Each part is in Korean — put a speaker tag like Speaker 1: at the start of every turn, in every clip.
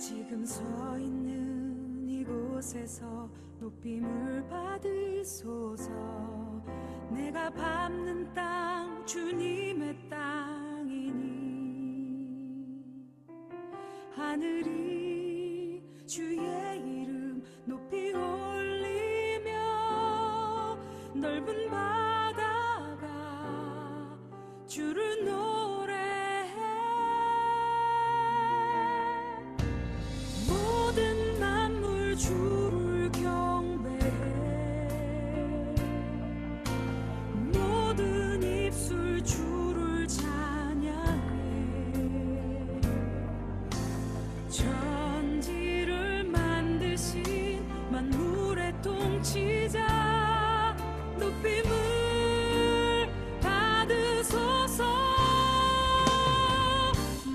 Speaker 1: 지금 서 있는 이곳에서 높임을 받으소서. 내가 밟는 땅 주님의 땅이니 하늘이 주의 이름 높이 올리며 넓은 바다가 주를 노래해. 모든 만물 주를 경배해. 모든 입술 주를 찬양해. 천지를 만드신 만물의 통치자 높임을 받으소서.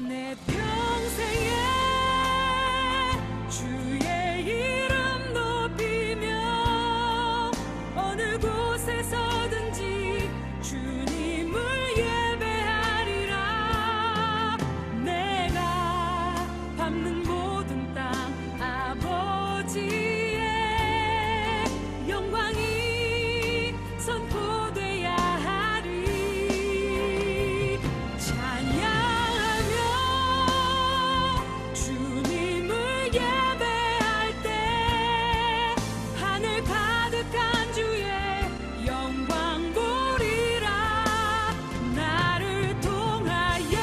Speaker 1: 내 평생에 주의 이름 높이며 어느 곳에서든지 주님을 예배하리라. 내가 밟는 모든 땅 아버지의 영광이 선포돼야 하리. 찬양하며 주님을 예배할 때 하늘 가득한 주의 영광 보리라. 나를 통하여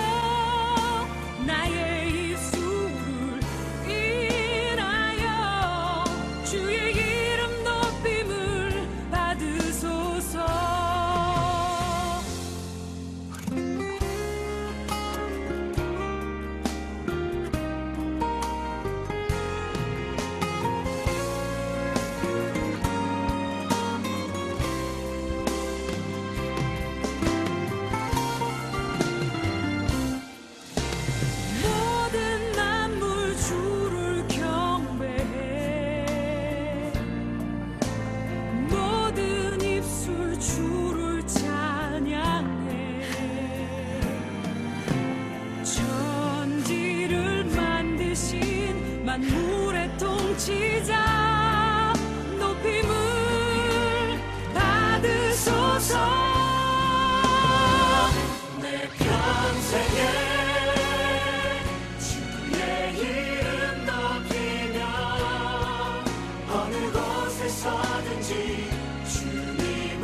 Speaker 1: 나의 입술을 인하여 주의 이름 높임을 받으소서. 모든 만물 주를 경배해. 모든 입술 주를 찬양해. 천지를 만드신 만물의 통치자 높임을 받으소서. 내 평생에 주의 이름 높이며 어느 곳에서든지 주님을.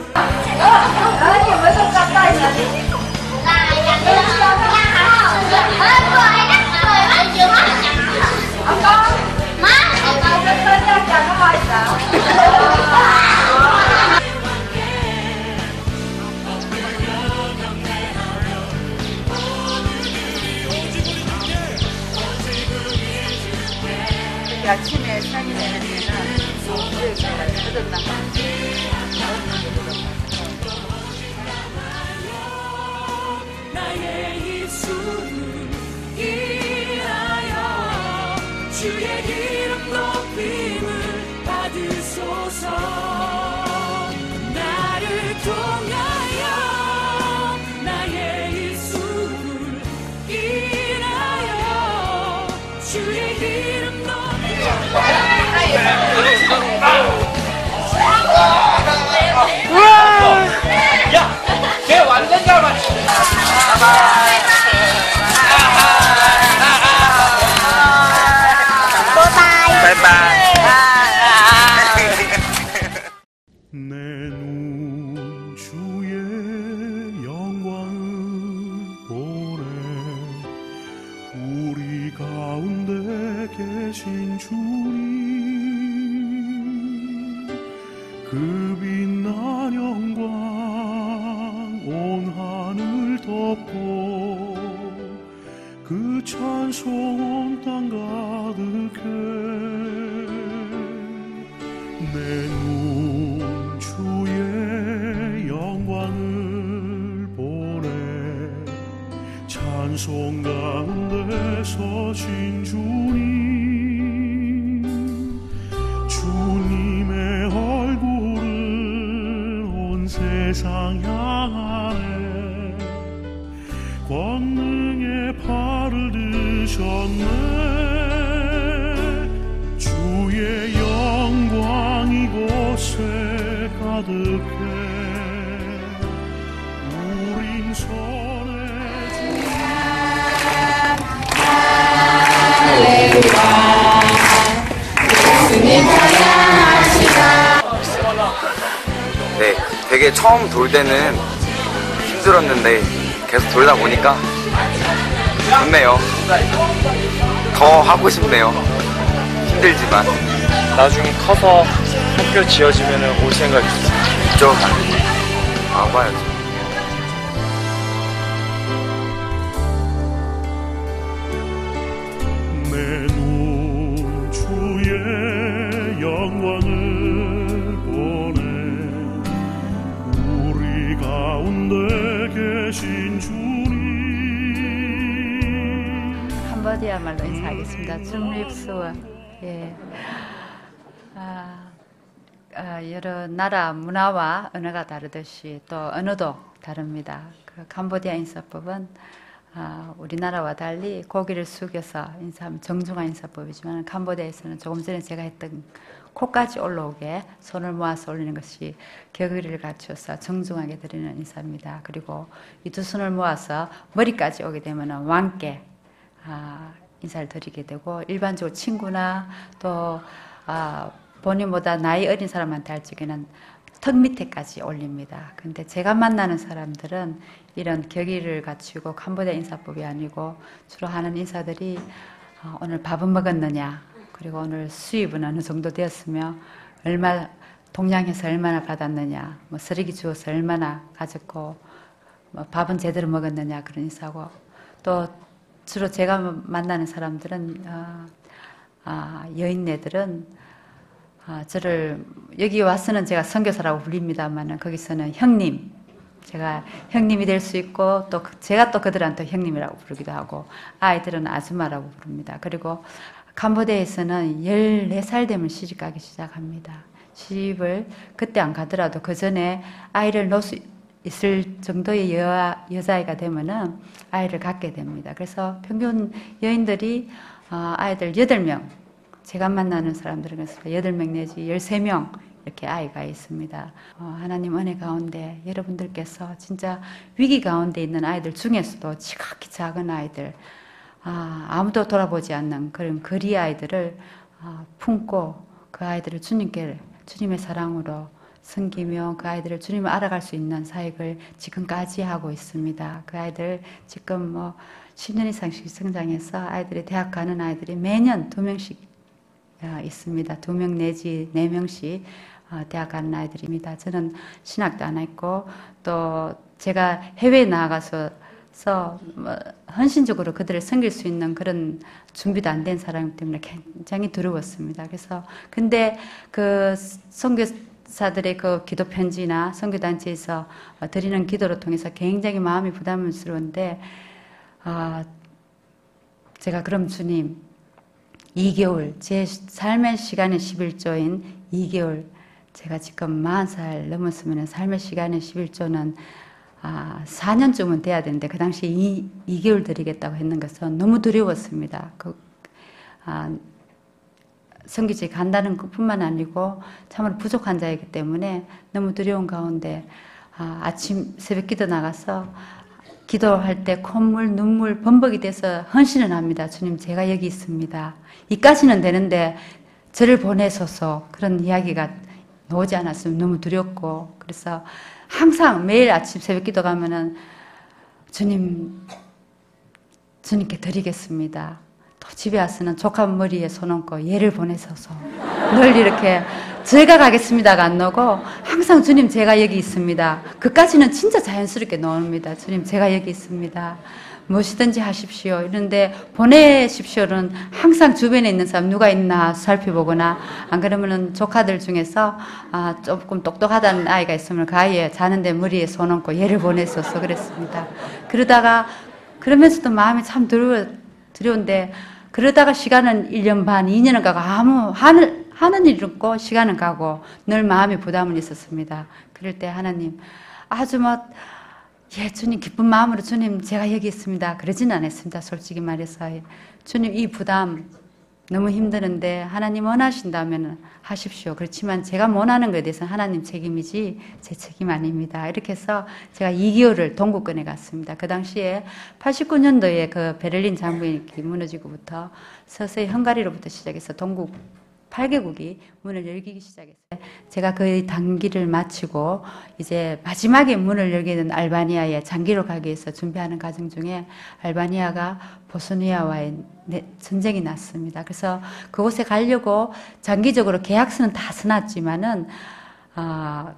Speaker 2: 아침에 산이 내는 데는 우리의 제가 뜯었단
Speaker 1: 나의 입술을 인하여 주의 이름 높임을 받으소서. 나를 통하여 나의 입술을 인하여 주의 이름 높임을.
Speaker 3: 야, 걔 완전 잘 맞추. 바이바이.
Speaker 4: 내 눈 주의 영광을 보네. 우리 가운데 계신 주님 그 빛난 영광 온 하늘 덮고 그 찬송 온 땅 가득해. 내 눈 주의 영광을 보네. 찬송 가운데 서신 주님 주님의 얼굴을 온 세상 향하네. 권능의 팔을 드셨네.
Speaker 5: 되게 처음 돌 때는 힘들었는데 계속 돌다 보니까 좋네요. 더 하고 싶네요. 힘들지만.
Speaker 6: 나중에 커서 학교 지어지면 올 생각 있죠?
Speaker 5: 와봐야죠.
Speaker 4: 내 눈 주의 영광을 보내 우리 가운데 계신 주님.
Speaker 7: 캄보디아말로 인사하겠습니다. 줌립스워. 예. 여러 나라 문화와 언어가 다르듯이 또 언어도 다릅니다. 그 캄보디아 인사법은 우리나라와 달리 고개를 숙여서 인사하면 정중한 인사법이지만 캄보디아에서는 조금 전에 제가 했던 코까지 올라오게 손을 모아서 올리는 것이 격의를 갖추어서 정중하게 드리는 인사입니다. 그리고 이 두 손을 모아서 머리까지 오게 되면 왕께 인사를 드리게 되고 일반적으로 친구나 또 본인보다 나이 어린 사람한테 할 적에는 턱 밑에까지 올립니다. 근데 제가 만나는 사람들은 이런 격의를 갖추고 캄보디아 인사법이 아니고 주로 하는 인사들이 오늘 밥은 먹었느냐, 그리고 오늘 수입은 어느 정도 되었으며 얼마 동양에서 얼마나 받았느냐, 뭐 쓰레기 주워서 얼마나 가졌고 뭐 밥은 제대로 먹었느냐 그런 인사고, 또 주로 제가 만나는 사람들은 여인네들은 저를 여기 와서는 제가 선교사라고 불립니다만 거기서는 형님, 제가 형님이 될 수 있고 또 제가 또 그들한테 형님이라고 부르기도 하고 아이들은 아줌마라고 부릅니다. 그리고 캄보디아에서는 14살 되면 시집 가기 시작합니다. 시집을 그때 안 가더라도 그 전에 아이를 놓을 수 있을 정도의 여자아이가 되면은 아이를 갖게 됩니다. 그래서 평균 여인들이 아이들 8명, 제가 만나는 사람들은 8명 내지 13명 이렇게 아이가 있습니다. 하나님 은혜 가운데 여러분들께서 진짜 위기 가운데 있는 아이들 중에서도 지극히 작은 아이들, 아무도 돌아보지 않는 그런 거리 아이들을 품고 그 아이들을 주님께 주님의 사랑으로 섬기며 그 아이들을 주님을 알아갈 수 있는 사역을 지금까지 하고 있습니다. 그 아이들 지금 뭐 10년 이상씩 성장해서 아이들이 대학 가는 아이들이 매년 2명씩 있습니다. 2명 내지 4명씩 대학 가는 아이들입니다. 저는 신학도 안 했고 또 제가 해외에 나가서 뭐 헌신적으로 그들을 섬길 수 있는 그런 준비도 안 된 사람이기 때문에 굉장히 두려웠습니다. 그래서 근데 그 선교사들의 그 기도 편지나 선교단체에서 드리는 기도를 통해서 굉장히 마음이 부담스러운데 제가 그럼 주님 2개월, 제 삶의 시간의 11조인 2개월, 제가 지금 40살 넘었으면 삶의 시간의 11조는 4년쯤은 돼야 되는데 그 당시에 2개월 드리겠다고 했는 것은 너무 두려웠습니다. 선교지에 간다는 것뿐만 아니고 참으로 부족한 자이기 때문에 너무 두려운 가운데 아침 새벽 기도 나가서 기도할 때 콧물, 눈물, 범벅이 돼서 헌신을 합니다. 주님, 제가 여기 있습니다. 이까지는 되는데 저를 보내소서, 그런 이야기가 나오지 않았으면 너무 두렵고, 그래서 항상 매일 아침 새벽 기도 가면은 주님께 드리겠습니다. 또 집에 와서는 조카 머리에 손 얹고 얘를 보내소서. 늘 이렇게 제가 가겠습니다가 안 나오고 항상 주님 제가 여기 있습니다. 그까지는 진짜 자연스럽게 나옵니다. 주님 제가 여기 있습니다. 무엇이든지 하십시오. 이런데 보내십시오는 항상 주변에 있는 사람 누가 있나 살펴보거나 안 그러면은 조카들 중에서 조금 똑똑하다는 아이가 있으면 그 아이의 자는데 머리에 손 얹고 얘를 보내소서 그랬습니다. 그러면서도 마음이 참 두려운데 그러다가 시간은 1년 반, 2년은 가고 하는 일은 없고 시간은 가고 늘 마음에 부담은 있었습니다. 그럴 때 하나님 아주 주님 기쁜 마음으로 주님 제가 여기 있습니다. 그러지는 않았습니다. 솔직히 말해서 주님 이 부담 너무 힘드는데 하나님 원하신다면 하십시오. 그렇지만 제가 원하는 것에 대해서는 하나님 책임이지 제 책임 아닙니다. 이렇게 해서 제가 2개월을 동구권에 갔습니다. 그 당시에 89년도에 그 베를린 장벽이 무너지고부터 서서히 헝가리로부터 시작해서 동국 8개국이 문을 열기 시작했어요. 제가 그 단기를 마치고 이제 마지막에 문을 열게 된 알바니아에 장기로 가기 위해서 준비하는 과정 중에 알바니아가 보스니아와의 전쟁이 났습니다. 그래서 그곳에 가려고 장기적으로 계약서는 다 써놨지만은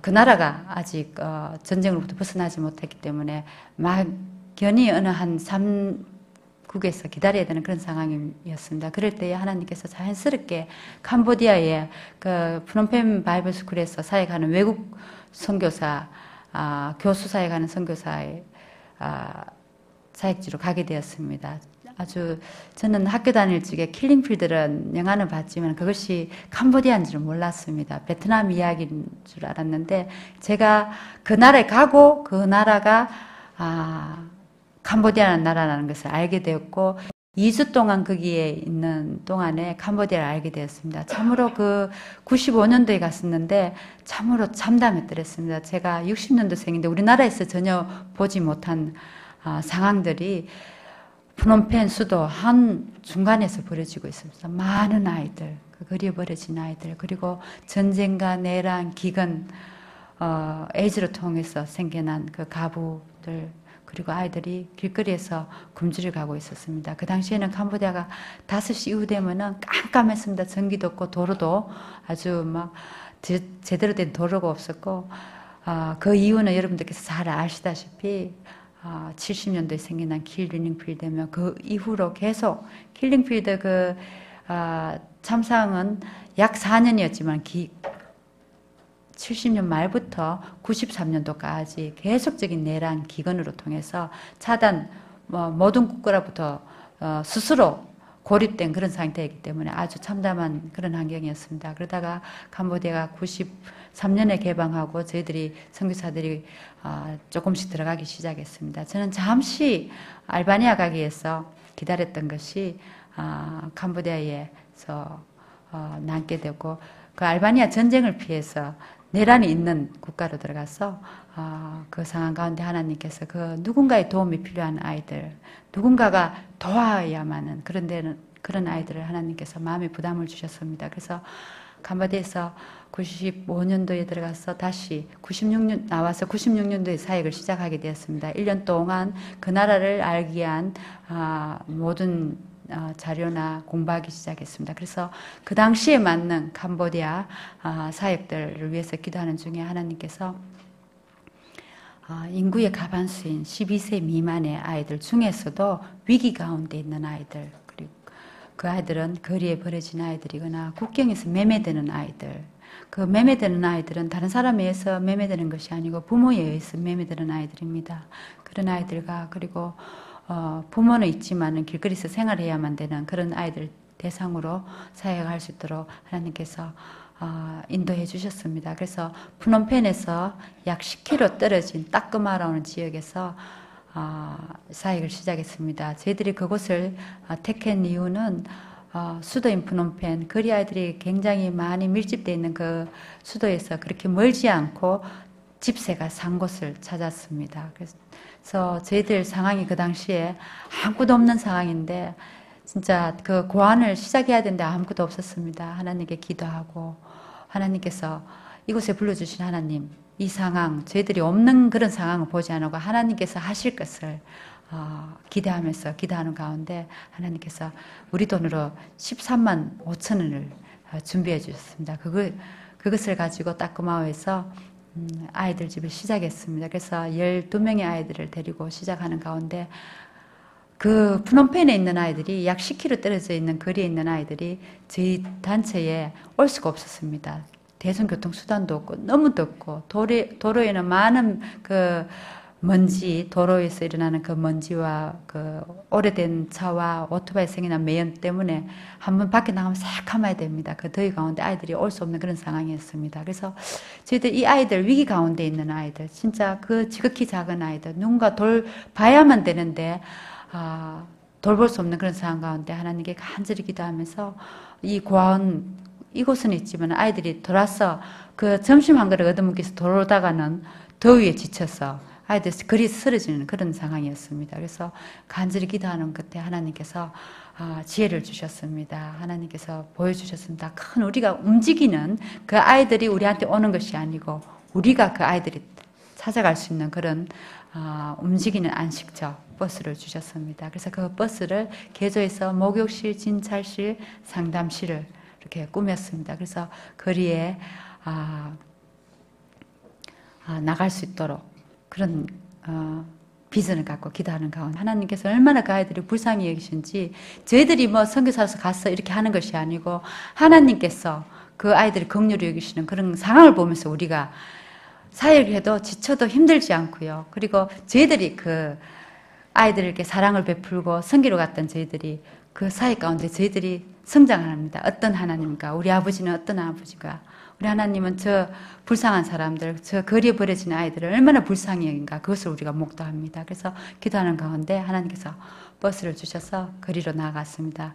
Speaker 7: 그 나라가 아직 전쟁으로부터 벗어나지 못했기 때문에 막연히 어느 한 3국에서 기다려야 되는 그런 상황이었습니다. 그럴 때에 하나님께서 자연스럽게 캄보디아의 그 프놈펜 바이블 스쿨에서 사역하는 외국 선교사, 교수 사역하는 선교사의 사역지로 가게 되었습니다. 아주 저는 학교 다닐 적에 킬링필드를 영화는 봤지만 그것이 캄보디아인 줄 몰랐습니다. 베트남 이야기인 줄 알았는데 제가 그 나라에 가고 그 나라가 캄보디아라는 나라라는 것을 알게 되었고 2주 동안 거기에 있는 동안에 캄보디아를 알게 되었습니다. 참으로 그 95년도에 갔었는데 참으로 참담했더랬습니다. 제가 60년도생인데 우리나라에서 전혀 보지 못한 상황들이 프놈펜 수도 한 중간에서 벌어지고 있습니다. 많은 아이들, 그 거리에 버려진 아이들, 그리고 전쟁과 내란, 기근, 에이즈를 통해서 생겨난 그 가부들, 그리고 아이들이 길거리에서 굶주려 가고 있었습니다. 그 당시에는 캄보디아가 5시 이후 되면은 깜깜했습니다. 전기도 없고 도로도 아주 막 제대로 된 도로가 없었고, 그 이유는 여러분들께서 잘 아시다시피 70년도에 생겨난 킬링필드면 그 이후로 계속 킬링필드 그 참상은 약 4년이었지만 70년 말부터 93년도까지 계속적인 내란 기근으로 통해서 차단 모든 국가로부터 스스로 고립된 그런 상태이기 때문에 아주 참담한 그런 환경이었습니다. 그러다가 캄보디아가 93년에 개방하고 저희들이 선교사들이 조금씩 들어가기 시작했습니다. 저는 잠시 알바니아 가기 위해서 기다렸던 것이 캄보디아에서 남게 되고 그 알바니아 전쟁을 피해서 내란이 있는 국가로 들어가서 그 상황 가운데 하나님께서 그 누군가의 도움이 필요한 아이들, 누군가가 도와야만 하는 그런 아이들을 하나님께서 마음에 부담을 주셨습니다. 그래서 캄보디아에서 95년도에 들어가서 다시 96년 나와서 96년도에 사역을 시작하게 되었습니다. 1년 동안 그 나라를 알기 위한 모든 자료나 공부하기 시작했습니다. 그래서 그 당시에 맞는 캄보디아 사역들을 위해서 기도하는 중에 하나님께서 인구의 과반수인 12세 미만의 아이들 중에서도 위기 가운데 있는 아이들, 그리고 그 아이들은 거리에 버려진 아이들이거나 국경에서 매매되는 아이들, 그 매매되는 아이들은 다른 사람에 의해서 매매되는 것이 아니고 부모에 의해서 매매되는 아이들입니다. 그런 아이들과 그리고 부모는 있지만은 길거리에서 생활해야만 되는 그런 아이들 대상으로 사역할 수 있도록 하나님께서 인도해 주셨습니다. 그래서 프놈펜에서 약 10km 떨어진 따끔마라는 지역에서 사역을 시작했습니다. 저희들이 그곳을 택한 이유는 수도인 프놈펜, 거리 아이들이 굉장히 많이 밀집되어 있는 그 수도에서 그렇게 멀지 않고 집세가 산 곳을 찾았습니다. 그래서 저희들 상황이 그 당시에 아무것도 없는 상황인데 진짜 그 고안을 시작해야 되는데 아무것도 없었습니다. 하나님께 기도하고 하나님께서 이곳에 불러주신 하나님, 이 상황, 저희들이 없는 그런 상황을 보지 않고 하나님께서 하실 것을 기대하면서 기도하는 가운데 하나님께서 우리 돈으로 13만 5천 원을 준비해 주셨습니다. 그것을 가지고 따끔마오에서 아이들 집을 시작했습니다. 그래서 12명의 아이들을 데리고 시작하는 가운데 그 프놈펜에 있는 아이들이 약 10km 떨어져 있는 거리에 있는 아이들이 저희 단체에 올 수가 없었습니다. 대중교통 수단도 없고 너무 덥고 도로에는 많은 그 먼지, 도로에서 일어나는 그 먼지와 그 오래된 차와 오토바이 생기는 매연 때문에 한번 밖에 나가면 새카마야 됩니다. 그 더위 가운데 아이들이 올 수 없는 그런 상황이었습니다. 그래서 저희들 이 아이들, 위기 가운데 있는 아이들, 진짜 그 지극히 작은 아이들, 누군가 봐야만 되는데 돌볼 수 없는 그런 상황 가운데 하나님께 간절히 기도하면서 이 고아원, 이곳은 있지만 아이들이 돌아서 그 점심 한 그릇 얻어먹기 위해서 돌아오다가는 더위에 지쳐서 아이들 글이 쓰러지는 그런 상황이었습니다. 그래서 간절히 기도하는 끝에 하나님께서 지혜를 주셨습니다. 하나님께서 보여주셨습니다. 큰 우리가 움직이는 그 아이들이 우리한테 오는 것이 아니고 우리가 그 아이들이 찾아갈 수 있는 그런 움직이는 안식처 버스를 주셨습니다. 그래서 그 버스를 개조해서 목욕실, 진찰실, 상담실을 이렇게 꾸몄습니다. 그래서 거리에 나갈 수 있도록 그런 비전을 갖고 기도하는 가운데 하나님께서 얼마나 그 아이들이 불쌍히 여기신지 저희들이 뭐 선교사로서 가서 이렇게 하는 것이 아니고 하나님께서 그 아이들이 긍휼히 여기시는 그런 상황을 보면서 우리가 사역해도 지쳐도 힘들지 않고요. 그리고 저희들이 그 아이들에게 사랑을 베풀고 선기로 갔던 저희들이 그 사역 가운데 저희들이 성장을 합니다. 어떤 하나님과 우리 아버지는 어떤 아버지가 우리 하나님은 저 불쌍한 사람들, 저 거리에 버려진 아이들을 얼마나 불쌍히 여긴가 그것을 우리가 목도합니다. 그래서 기도하는 가운데 하나님께서 버스를 주셔서 거리로 나갔습니다.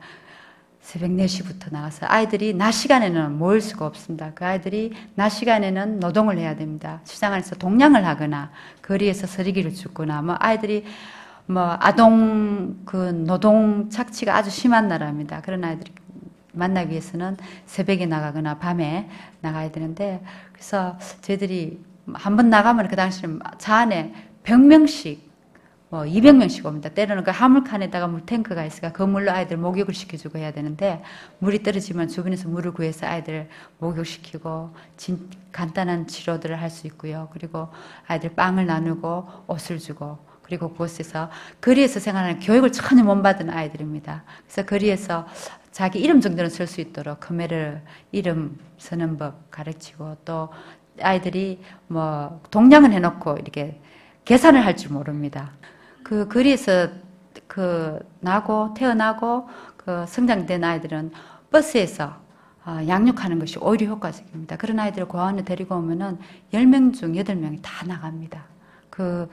Speaker 7: 새벽 4시부터 나가서 아이들이 낮 시간에는 모일 수가 없습니다. 그 아이들이 낮 시간에는 노동을 해야 됩니다. 시장 안에서 동냥을 하거나 거리에서 서리기를 줍거나 뭐 아이들이 뭐 아동 그 노동 착취가 아주 심한 나라입니다. 그런 아이들이 만나기 위해서는 새벽에 나가거나 밤에 나가야 되는데 그래서 저희들이 한번 나가면 그 당시는 차 안에 100명씩 뭐 200명씩 옵니다. 때로는 그 화물칸에다가 물탱크가 있으니까 그 물로 아이들 목욕을 시켜주고 해야 되는데 물이 떨어지면 주변에서 물을 구해서 아이들 목욕시키고 간단한 치료들을 할 수 있고요. 그리고 아이들 빵을 나누고 옷을 주고 그리고 그곳에서 거리에서 생활하는 교육을 전혀 못 받은 아이들입니다. 그래서 거리에서 자기 이름 정도는 쓸 수 있도록 khmer을 이름 쓰는 법 가르치고 또 아이들이 뭐 동냥을 해놓고 이렇게 계산을 할 줄 모릅니다. 그 거리에서 태어나고 그 성장된 아이들은 버스에서 양육하는 것이 오히려 효과적입니다. 그런 아이들을 고아원에 데리고 오면은 10명 중 8명이 다 나갑니다. 그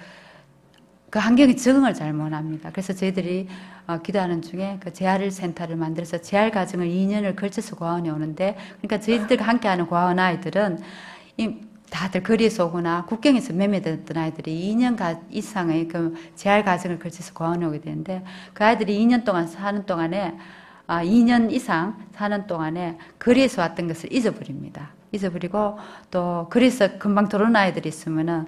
Speaker 7: 환경에 적응을 잘 못합니다. 그래서 저희들이 기도하는 중에 그 재활 센터를 만들어서 재활 과정을 2년을 걸쳐서 고아원에 오는데 그러니까 저희들과 함께하는 고아원 아이들은 다들 거리에서 오거나 국경에서 매매됐던 아이들이 2년 이상의 그 재활 과정을 거쳐서 고아원에 오게 되는데 그 아이들이 2년 동안 사는 동안에 2년 이상 사는 동안에 거리에서 왔던 것을 잊어버립니다. 잊어버리고 또 거리에서 금방 들어온 아이들이 있으면은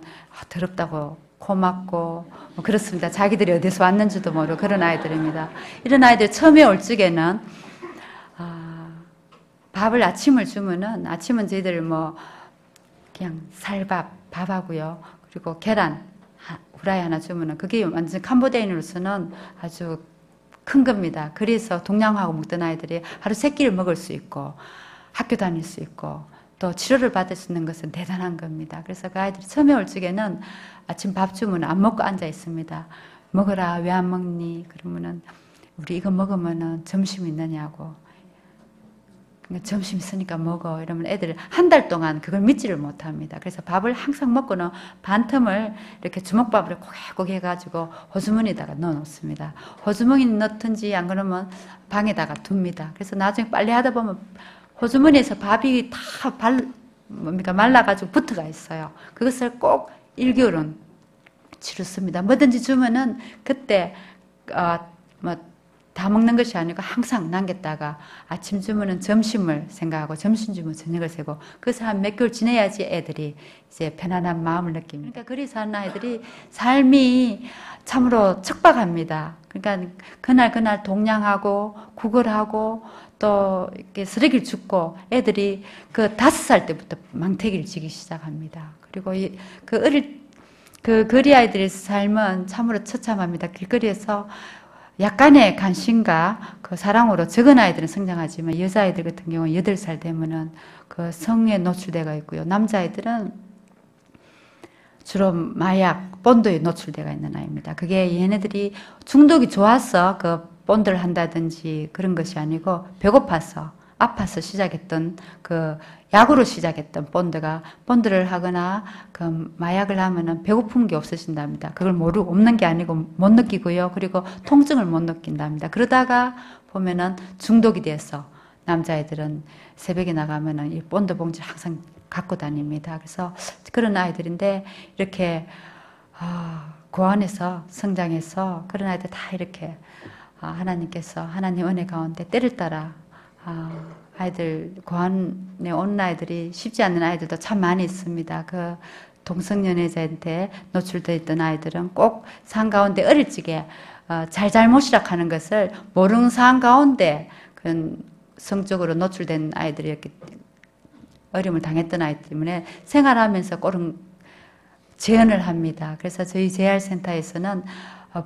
Speaker 7: 더럽다고 고맙고 뭐 그렇습니다. 자기들이 어디서 왔는지도 모르고 그런 아이들입니다. 이런 아이들 처음에 올 적에는 밥을 아침을 주면은 아침은 저희들 뭐 그냥 밥하고요. 그리고 계란 후라이 하나 주면은 그게 완전 캄보디아인으로서는 아주 큰 겁니다. 그래서 동양화하고 먹던 아이들이 하루 3끼를 먹을 수 있고 학교 다닐 수 있고 또 치료를 받을 수 있는 것은 대단한 겁니다. 그래서 그 아이들이 처음에 올 적에는 아침 밥 주면 안 먹고 앉아 있습니다. 먹어라, 왜 안 먹니? 그러면은 우리 이거 먹으면은 점심 있느냐고. 그러니까 점심 있으니까 먹어. 이러면 애들 한 달 동안 그걸 믿지를 못합니다. 그래서 밥을 항상 먹고는 반틈을 이렇게 주먹밥으로 고개고개 해가지고 호주머니에다가 넣어놓습니다. 호주머니 넣든지 안 그러면 방에다가 둡니다. 그래서 나중에 빨리 하다 보면 호주머니에서 밥이 다 말라가지고 붙어가 있어요. 그것을 꼭 1개월은 치rus습니다. 뭐든지 주면은 그때 다 먹는 것이 아니고 항상 남겼다가 아침 주면은 점심을 생각하고 점심 주면 저녁을 세고 그래서 한 몇 개월 지내야지 애들이 이제 편안한 마음을 느낍니다. 그러니까 그리 사는 아이들이 삶이 참으로 척박합니다. 그러니까 그날 동냥하고 구걸하고 또 이렇게 쓰레기를 줍고 애들이 그 5살 때부터 망태기를 지기 시작합니다. 그리고 그 거리 아이들의 삶은 참으로 처참합니다. 길거리에서 약간의 관심과 그 사랑으로 적은 아이들은 성장하지만 여자아이들 같은 경우는 8살 되면은 그 성에 노출되어 있고요. 남자아이들은 주로 마약, 본드에 노출되어 있는 아이입니다. 그게 얘네들이 중독이 좋아서 그 본드를 한다든지 그런 것이 아니고 배고파서 아파서 시작했던 그 약으로 시작했던 본드를 하거나 그 마약을 하면은 배고픈 게 없어진답니다. 그걸 모르고 없는 게 아니고 못 느끼고요. 그리고 통증을 못 느낀답니다. 그러다가 보면은 중독이 돼서 남자애들은 새벽에 나가면은 이 본드 봉지를 항상 갖고 다닙니다. 그래서 그런 아이들인데 이렇게 고안해서 성장해서 그런 아이들 다 이렇게 하나님께서 하나님 은혜 가운데 때를 따라 아이들 고안에 온 아이들이 쉽지 않는 아이들도 참 많이 있습니다. 그 동성연애자한테 노출되어 있던 아이들은 꼭 상 가운데 어릴 적에 잘못이라 하는 것을 모르는 상황 가운데 그런 성적으로 노출된 아이들이었기 어려움을 당했던 아이 때문에 생활하면서 그런 재현을 합니다. 그래서 저희 재활센터에서는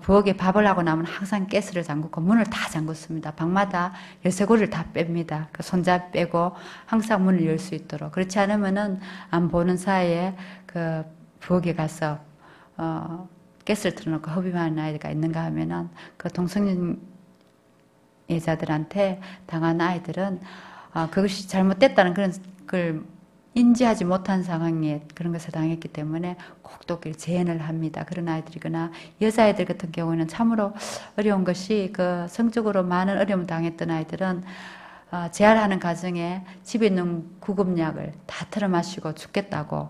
Speaker 7: 부엌에 밥을 하고 나면 항상 가스를 잠그고 문을 다 잠그습니다. 방마다 열쇠고리를 다 뺍니다. 그 손잡이 빼고 항상 문을 열 수 있도록. 그렇지 않으면은 안 보는 사이에 그 부엌에 가서 가스를 틀어놓고 흡입하는 아이가 있는가 하면은 그 동성연 여자들한테 당한 아이들은 그것이 잘못됐다는 그런 걸 인지하지 못한 상황에 그런 것을 당했기 때문에 꼭 또 재현을 합니다. 그런 아이들이거나 여자아이들 같은 경우는 참으로 어려운 것이 그 성적으로 많은 어려움을 당했던 아이들은 재활하는 과정에 집에 있는 구급약을 다 틀어 마시고 죽겠다고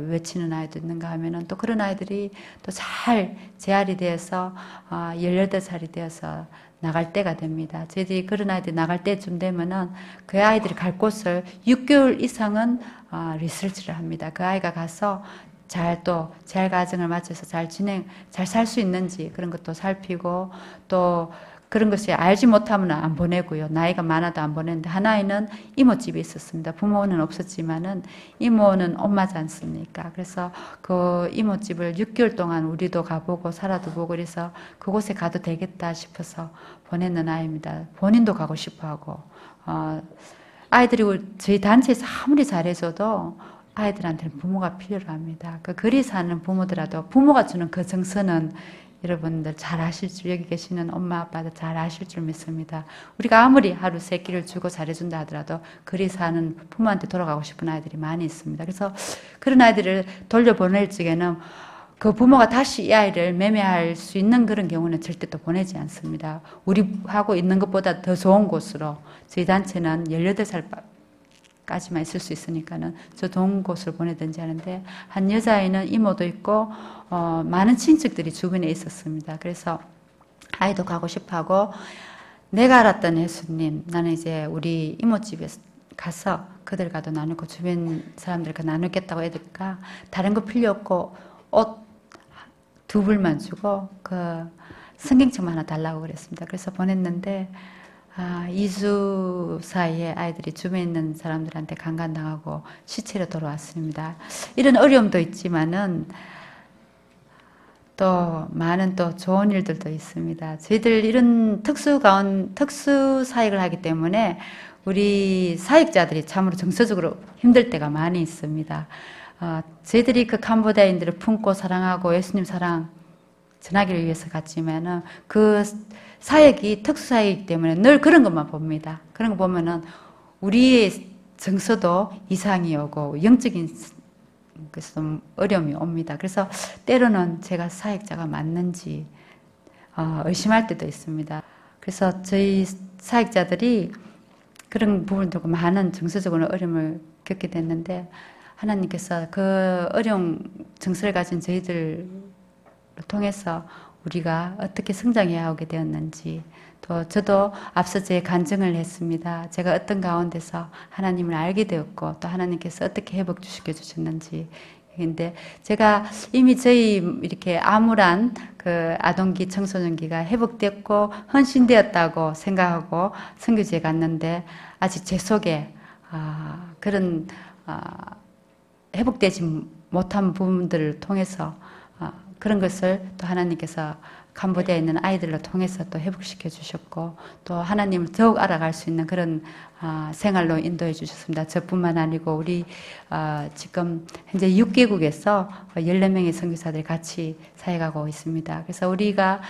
Speaker 7: 외치는 아이도 있는가 하면은 또 그런 아이들이 또 잘 재활이 되어서 18살이 되어서 나갈 때가 됩니다. 저희들이 그런 아이들이 나갈 때쯤 되면은 그 아이들이 갈 곳을 6개월 이상은 리서치를 합니다. 그 아이가 가서 잘 또 재활 과정을 마쳐서 잘 살 수 있는지 그런 것도 살피고 또 그런 것이 알지 못하면 안 보내고요. 나이가 많아도 안 보내는데 한 아이는 이모집에 있었습니다. 부모는 없었지만은 이모는 엄마지 않습니까? 그래서 그 이모집을 6개월 동안 우리도 가보고 살아도 보고 그래서 그곳에 가도 되겠다 싶어서 보냈는 아이입니다. 본인도 가고 싶어하고 아이들이 저희 단체에서 아무리 잘해줘도 아이들한테는 부모가 필요로 합니다. 그 거리 사는 부모들라도 부모가 주는 그 정서는 여러분들 잘 아실 줄, 여기 계시는 엄마 아빠들 잘 아실 줄 믿습니다. 우리가 아무리 하루 세 끼를 주고 잘해준다 하더라도 거리 사는 부모한테 돌아가고 싶은 아이들이 많이 있습니다. 그래서 그런 아이들을 돌려보낼 적에는 그 부모가 다시 이 아이를 매매할 수 있는 그런 경우는 절대 또 보내지 않습니다. 우리 하고 있는 것보다 더 좋은 곳으로 저희 단체는 18살까지만 있을 수 있으니까는 저 좋은 곳으로 보내든지 하는데 한 여자아이는 이모도 있고 많은 친척들이 주변에 있었습니다. 그래서 아이도 가고 싶어하고 내가 알았던 예수님 나는 이제 우리 이모집에 가서 그들과도 나누고 주변 사람들과 나누겠다고 해드릴까 다른 거 필요 없고 옷 2불만 주고 그 성경책만 하나 달라고 그랬습니다. 그래서 보냈는데 2주 사이에 아이들이 주변에 있는 사람들한테 강간당하고 시체로 돌아왔습니다. 이런 어려움도 있지만은 또 많은 또 좋은 일들도 있습니다. 저희들 이런 특수 사역을 하기 때문에 우리 사역자들이 참으로 정서적으로 힘들 때가 많이 있습니다. 저희들이 그 캄보디아인들을 품고 사랑하고 예수님 사랑 전하기를 위해서 갔지만은 그 사역이 특수사역이기 때문에 늘 그런 것만 봅니다. 그런 거 보면은 우리의 정서도 이상이 오고 영적인 그래서 좀 어려움이 옵니다. 그래서 때로는 제가 사역자가 맞는지 의심할 때도 있습니다. 그래서 저희 사역자들이 그런 부분도 많은 정서적으로 어려움을 겪게 됐는데 하나님께서 그 어려운 정서를 가진 저희들을 통해서 우리가 어떻게 성장해야 오게 되었는지 또 저도 앞서 제 간증을 했습니다. 제가 어떤 가운데서 하나님을 알게 되었고 또 하나님께서 어떻게 회복시켜 주셨는지 근데 제가 이미 저희 이렇게 암울한 그 아동기 청소년기가 회복됐고 헌신되었다고 생각하고 선교지에 갔는데 아직 제 속에 그런 회복되지 못한 부분들을 통해서 그런 것을 또 하나님께서 캄보디아에 있는 아이들로 통해서 또 회복시켜 주셨고 또 하나님을 더욱 알아갈 수 있는 그런 생활로 인도해 주셨습니다. 저뿐만 아니고 우리 지금 현재 6개국에서 14명의 선교사들이 같이 사역하고 있습니다. 그래서 우리가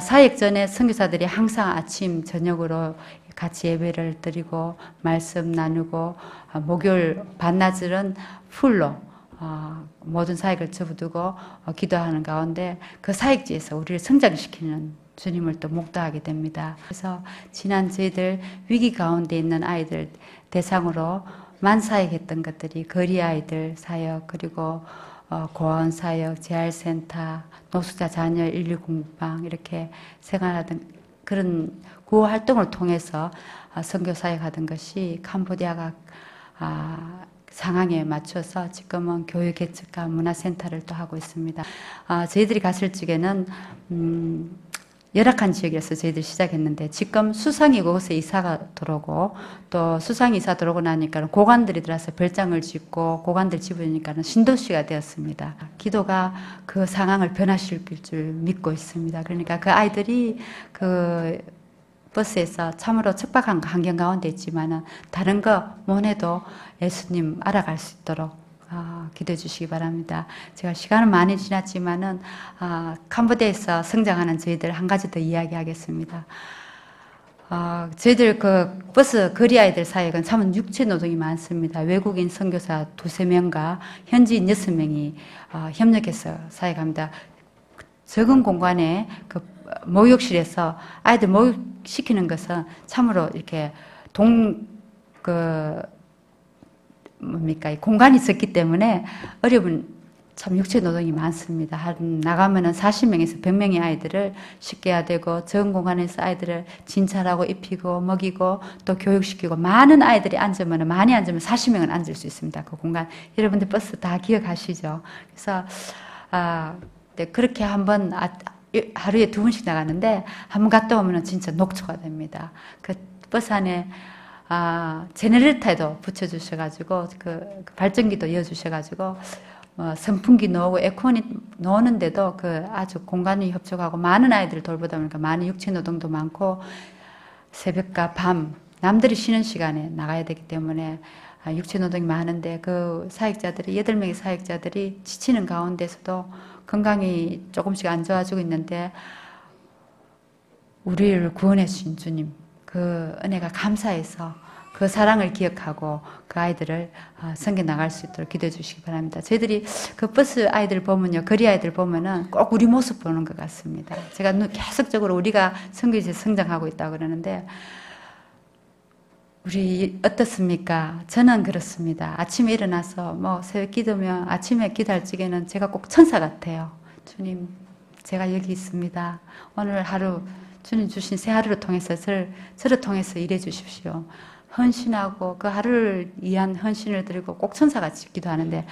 Speaker 7: 사역 전에 선교사들이 항상 아침 저녁으로 같이 예배를 드리고 말씀 나누고 목요일 반나절은 풀로 모든 사역을 접어두고 기도하는 가운데 그 사역지에서 우리를 성장시키는 주님을 또 목도하게 됩니다. 그래서 지난 저희들 위기 가운데 있는 아이들 대상으로 만사역했던 것들이 거리 아이들 사역 그리고 고아원사역, 재활센터, 노숙자 자녀 119방 이렇게 생활하던 그런 구호 활동을 통해서 선교사역하던 것이 캄보디아가 상황에 맞춰서 지금은 교육 개척과 문화센터를 또 하고 있습니다. 저희들이 갔을 적에는 열악한 지역이라서 저희들이 시작했는데 지금 수상이 그곳에 이사가 들어오고 또 수상이 이사 들어오고 나니까 고관들이 들어와서 별장을 짓고 고관들 집으니까 신도시가 되었습니다. 기도가 그 상황을 변화시킬 줄 믿고 있습니다. 그러니까 그 아이들이 그 버스에서 참으로 척박한 환경 가운데 있지만은 다른 거 뭐해도 예수님 알아갈 수 있도록 기도해 주시기 바랍니다. 제가 시간은 많이 지났지만은 캄보디아에서 성장하는 저희들 한 가지 더 이야기하겠습니다. 저희들 그 버스 거리 아이들 사역은 참 육체 노동이 많습니다. 외국인 선교사 2~3명과 현지인 6명이 협력해서 사역합니다. 적은 공간에 그 목욕실에서 아이들 목욕시키는 것은 참으로 이렇게 공간이 적기 때문에 어려운 참 육체 노동이 많습니다. 나가면은 40명에서 100명의 아이들을 씻겨야 되고 적은 공간에서 아이들을 진찰하고 입히고 먹이고 또 교육시키고 많은 아이들이 많이 앉으면 40명은 앉을 수 있습니다. 그 공간 여러분들 버스 다 기억하시죠? 그래서 네, 그렇게 한번 하루에 2번씩 나가는데 한 번 갔다 오면 진짜 녹초가 됩니다. 그 버스 안에 제네레이터에도 붙여주셔가지고 그 발전기도 이어주셔가지고 선풍기 넣고 에어컨이 넣는데도 그 아주 공간이 협족하고 많은 아이들을 돌보다 보니까 많은 육체 노동도 많고 새벽과 밤 남들이 쉬는 시간에 나가야 되기 때문에 육체 노동이 많은데 그 사역자들이 8명의 사역자들이 지치는 가운데서도 건강이 조금씩 안 좋아지고 있는데 우리를 구원해 주신 주님 그 은혜가 감사해서 그 사랑을 기억하고 그 아이들을 섬겨 나갈 수 있도록 기도해 주시기 바랍니다. 저희들이 그 버스 아이들 보면요, 거리 아이들 보면은 꼭 우리 모습 보는 것 같습니다. 제가 계속적으로 우리가 선교지에서 성장하고 있다고 그러는데 우리 어떻습니까? 저는 그렇습니다. 아침에 일어나서 뭐 새벽 기도면 아침에 기도할 적에는 제가 꼭 천사 같아요. 주님, 제가 여기 있습니다. 오늘 하루 주님 주신 새 하루를 통해서 저를 통해서 일해 주십시오. 헌신하고 그 하루를 위한 헌신을 드리고 꼭 천사같이 기도하는데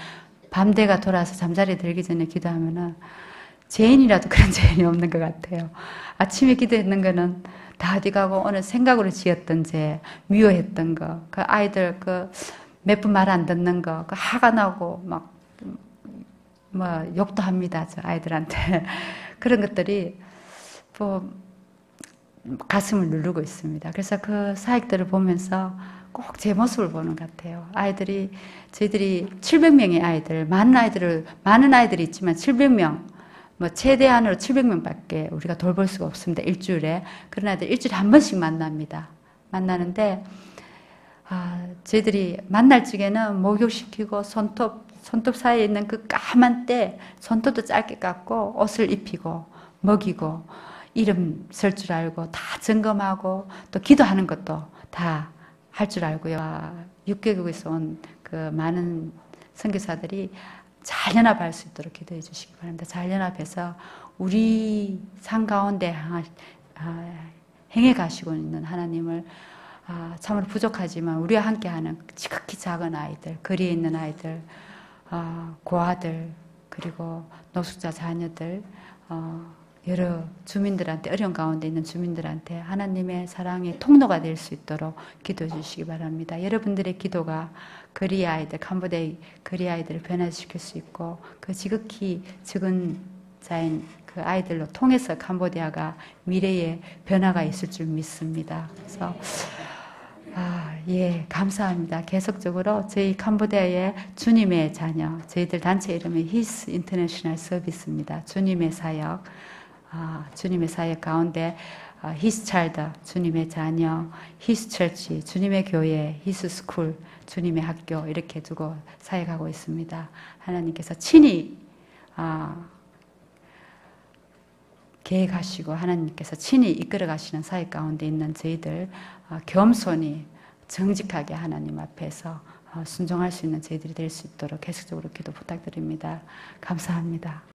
Speaker 7: 밤대가 돌아서 잠자리에 들기 전에 기도하면은 죄인이라도 그런 죄인이 없는 것 같아요. 아침에 기도했는 거는 다 어디 가고 오늘 생각으로 지었던 죄, 미워했던 거, 그 아이들 그 몇 분 말 안 듣는 거, 그 화가 나고 막 뭐 욕도 합니다, 저 아이들한테. 그런 것들이 뭐 가슴을 누르고 있습니다. 그래서 그 사역들을 보면서 꼭 제 모습을 보는 것 같아요. 저희들이 700명의 아이들, 많은 아이들이 있지만 700명, 뭐 최대한으로 700명밖에 우리가 돌볼 수가 없습니다. 일주일에. 그런 아이들 일주일에 한 번씩 만납니다. 만나는데 저희들이 만날 적에는 목욕시키고 손톱 사이에 있는 그 까만 때 손톱도 짧게 깎고 옷을 입히고 먹이고 이름 쓸 줄 알고 다 점검하고 또 기도하는 것도 다 할 줄 알고요. 6개국에서 온 그 많은 선교사들이 잘 연합할 수 있도록 기도해 주시기 바랍니다. 잘 연합해서 우리 삶 가운데 행해 가시고 있는 하나님을 참으로 부족하지만 우리와 함께하는 지극히 작은 아이들, 거리에 있는 아이들, 고아들, 그리고 노숙자 자녀들, 여러 주민들한테, 어려운 가운데 있는 주민들한테 하나님의 사랑의 통로가 될 수 있도록 기도해 주시기 바랍니다. 여러분들의 기도가 거리 아이들, 캄보디아의 거리 아이들을 변화시킬 수 있고 그 지극히 적은 자인 그 아이들로 통해서 캄보디아가 미래에 변화가 있을 줄 믿습니다. 그래서 예, 감사합니다. 계속적으로 저희 캄보디아의 주님의 자녀, 저희들 단체 이름이 His International Service입니다. 주님의 사역, 주님의 사역 가운데 His Child, 주님의 자녀, His Church, 주님의 교회, His School, 주님의 학교 이렇게 두고 사역하고 있습니다. 하나님께서 친히 계획하시고 하나님께서 친히 이끌어 가시는 사역 가운데 있는 저희들 겸손히 정직하게 하나님 앞에서 순종할 수 있는 저희들이 될 수 있도록 계속적으로 기도 부탁드립니다. 감사합니다.